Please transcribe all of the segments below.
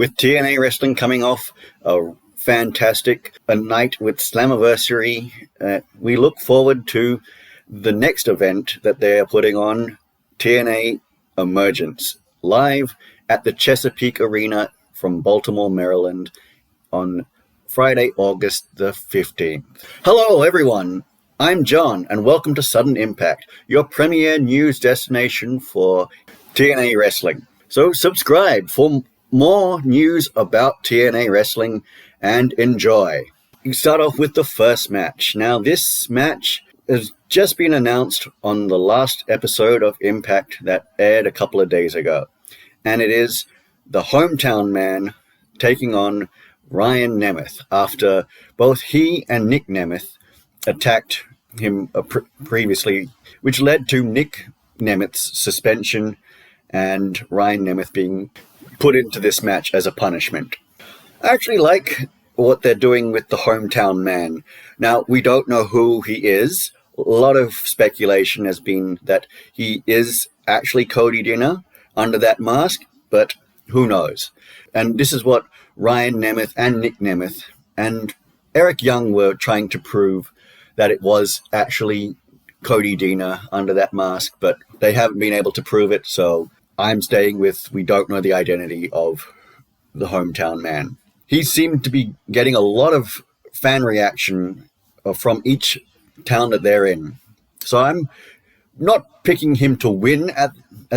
With TNA Wrestling coming off a night with Slammiversary, we look forward to the next event that they are putting on, TNA Emergence, live at the Chesapeake Arena from Baltimore, Maryland, on Friday, August the 15th. Hello, everyone. I'm John, and welcome to Sudden Impact, your premier news destination for TNA Wrestling. So subscribe for more news about TNA Wrestling and enjoy. We start off with the first match. Now, this match has just been announced on the last episode of Impact that aired a couple of days ago. And it is the hometown man taking on Ryan Nemeth after both he and Nick Nemeth attacked him previously, which led to Nick Nemeth's suspension and Ryan Nemeth being put into this match as a punishment. I actually like what they're doing with the hometown man. Now, we don't know who he is. A lot of speculation has been that he is actually Cody Deaner under that mask, but who knows? And this is what Ryan Nemeth and Nick Nemeth and Eric Young were trying to prove, that it was actually Cody Deaner under that mask, but they haven't been able to prove it, so I'm staying with we don't know the identity of the hometown man. He seemed to be getting a lot of fan reaction from each town that they're in. So I'm not picking him to win at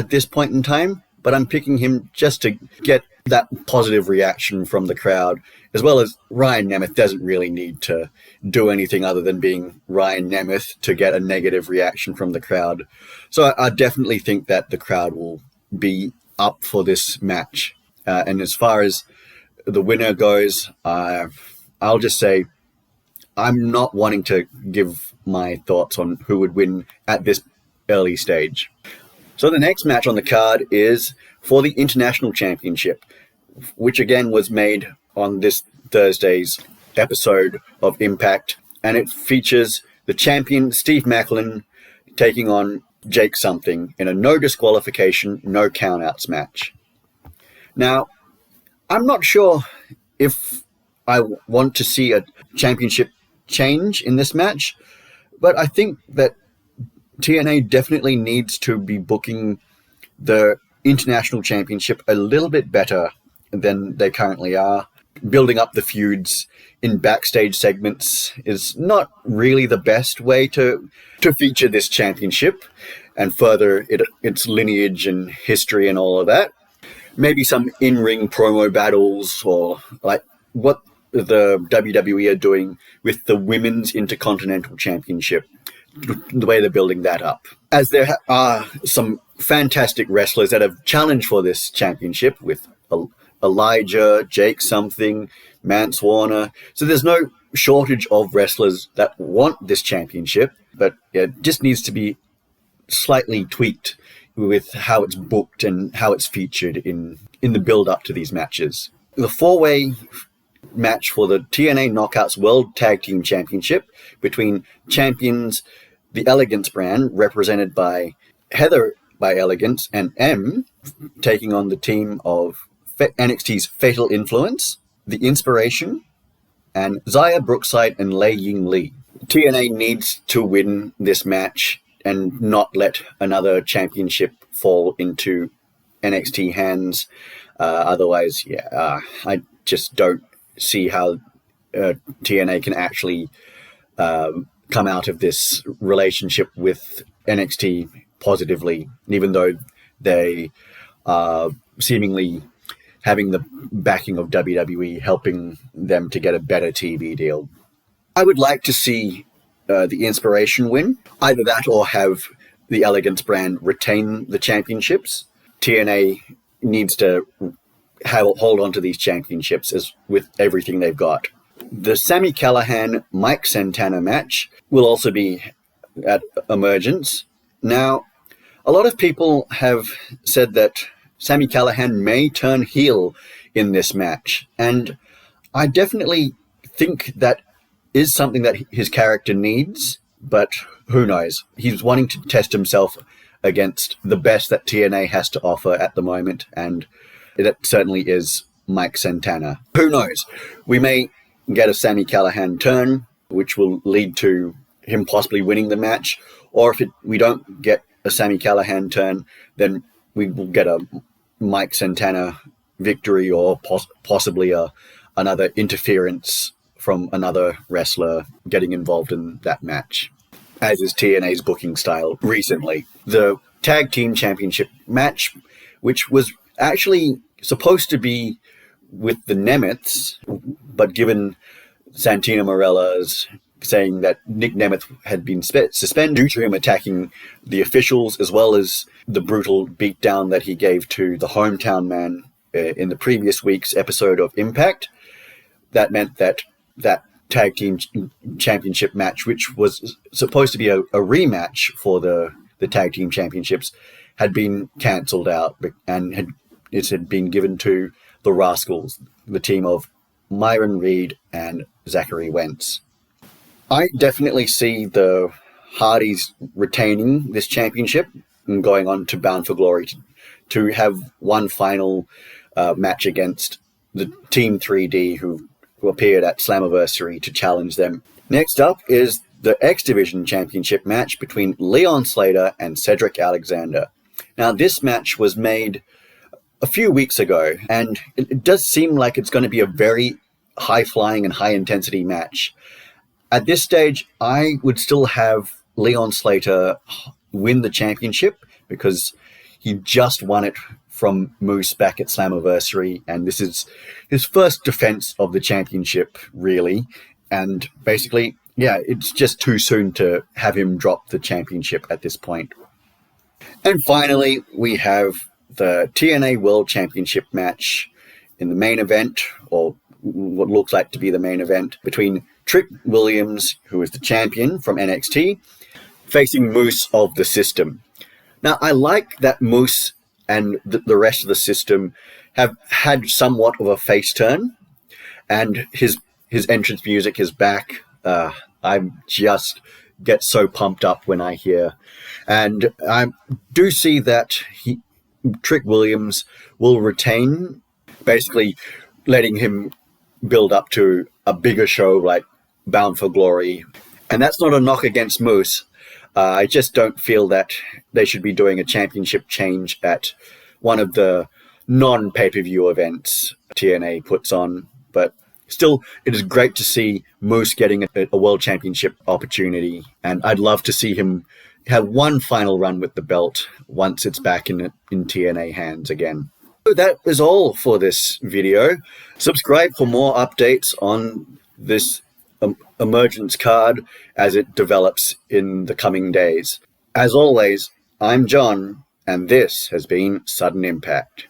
this point in time, but I'm picking him just to get that positive reaction from the crowd, as well as Ryan Nemeth doesn't really need to do anything other than being Ryan Nemeth to get a negative reaction from the crowd. So I definitely think that the crowd will be up for this match. And as far as the winner goes, I'll just say I'm not wanting to give my thoughts on who would win at this early stage. So the next match on the card is for the International Championship, which again was made on this Thursday's episode of Impact, and it features the champion Steve Macklin taking on Jake Something in a no disqualification, no countouts match. Now, I'm not sure if I want to see a championship change in this match, but I think that TNA definitely needs to be booking the International Championship a little bit better than they currently are. Building up the feuds in backstage segments is not really the best way to feature this championship and further its lineage and history and all of that. Maybe some in-ring promo battles, or like what the WWE are doing with the Women's Intercontinental Championship, the way they're building that up. As there are some fantastic wrestlers that have challenged for this championship with Elijah, Jake Something, Mance Warner. So there's no shortage of wrestlers that want this championship, but it just needs to be slightly tweaked with how it's booked and how it's featured in the build-up to these matches. The four-way match for the TNA Knockouts World Tag Team Championship between champions the Elegance brand, represented by Heather by Elegance, and M, taking on the team of NXT's Fatal Influence, The Inspiration, and Zaya Brookside and Lei Ying Lee. TNA needs to win this match and not let another championship fall into NXT hands. Otherwise, I just don't see how TNA can actually come out of this relationship with NXT positively, even though they are seemingly having the backing of WWE, helping them to get a better TV deal. I would like to see the Inspiration win. Either that or have the Elegance brand retain the championships. TNA needs to hold on to these championships with everything they've got. The Sami Callihan Mike Santana match will also be at Emergence. Now, a lot of people have said that Sami Callihan may turn heel in this match, and I definitely think that is something that his character needs, but who knows? He's wanting to test himself against the best that TNA has to offer at the moment, and that certainly is Mike Santana. Who knows? We may get a Sami Callihan turn, which will lead to him possibly winning the match. Or if we don't get a Sami Callihan turn, then we will get a Mike Santana victory, or possibly another interference from another wrestler getting involved in that match, as is TNA's booking style recently. The Tag Team Championship match, which was actually supposed to be with the Nemeths, but given Santino Marella's saying that Nick Nemeth had been suspended due to him attacking the officials, as well as the brutal beatdown that he gave to the hometown man in the previous week's episode of Impact. That meant that Tag Team Championship match, which was supposed to be a rematch for the Tag Team Championships, had been cancelled out, and it had been given to the Rascals, the team of Myron Reed and Zachary Wentz. I definitely see the Hardys retaining this championship and going on to Bound for Glory to have one final match against the Team 3D, who appeared at Slammiversary, to challenge them. Next up is the X Division Championship match between Leon Slater and Cedric Alexander. Now, this match was made a few weeks ago, and it does seem like it's going to be a very high-flying and high-intensity match. At this stage, I would still have Leon Slater win the championship, because he just won it from Moose back at Slammiversary, and this is his first defense of the championship, really. And basically, yeah, it's just too soon to have him drop the championship at this point. And finally, we have the TNA World Championship match in the main event, or what looks like to be the main event, between Trick Williams, who is the champion from NXT, facing Moose of the System. Now, I like that Moose and the rest of the system have had somewhat of a face turn, and his entrance music is back. I just get so pumped up when I hear. And I do see that Trick Williams will retain, basically letting him build up to a bigger show like Bound for Glory. And that's not a knock against Moose. I just don't feel that they should be doing a championship change at one of the non-pay-per-view events TNA puts on. But still, it is great to see Moose getting a world championship opportunity. And I'd love to see him have one final run with the belt once it's back in TNA hands again. So that is all for this video. Subscribe for more updates on this Emergence card as it develops in the coming days. As always, I'm John, and this has been Sudden Impact.